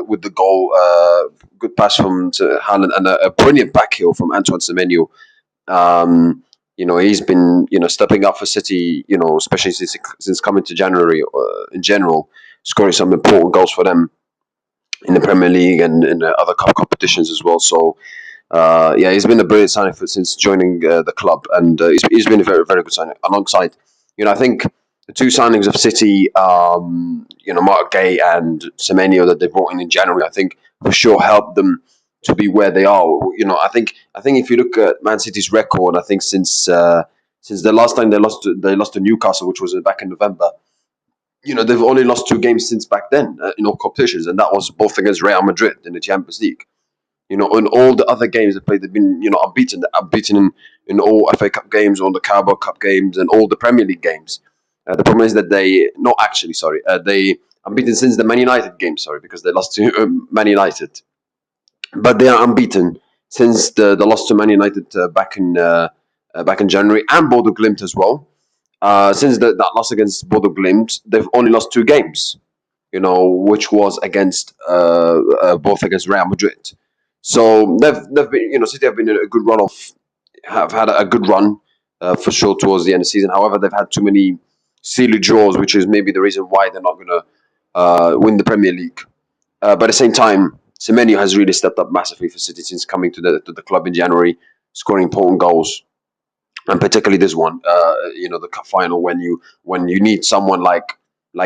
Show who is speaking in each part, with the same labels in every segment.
Speaker 1: with the goal. Good pass from to Haaland and a brilliant back heel from Antoine Semenyo. He's been stepping up for City. Especially since coming to January in general, scoring some important goals for them in the Premier League and in other cup competitions as well. So yeah, he's been a brilliant signing since joining the club, and he's been a very, very good signing. Alongside, I think the two signings of City, Mark Gay and Semenyo that they brought in January, I think for sure helped them to be where they are. I think if you look at Man City's record, I think since the last time they lost to Newcastle, which was back in November. They've only lost two games since back then in all competitions, and that was both against Real Madrid in the Champions League. In all the other games they played, they've been, unbeaten. Unbeaten in all FA Cup games, all the Carabao Cup games, and all the Premier League games. The problem is that they unbeaten since the Man United game, because they lost to Man United. But they are unbeaten since the loss to Man United back in January, and Bodo Glimt as well. Since that loss against Bodo Glimt, they've only lost two games. Which was against both against Real Madrid. So they've been, City have been in a good run have had a good run for sure towards the end of the season. However, they've had too many silly draws, which is maybe the reason why they're not going to win the Premier League. But at the same time, Semenyo has really stepped up massively for City since coming to the club in January, scoring important goals, and particularly this one, the cup final when you need someone like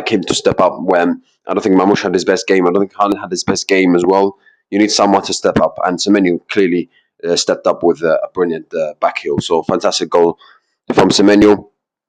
Speaker 1: him to step up. When I don't think Mamouche had his best game, I don't think Haaland had his best game as well. You need someone to step up, and Semenyo clearly stepped up with a brilliant back heel. So fantastic goal from Semenyo.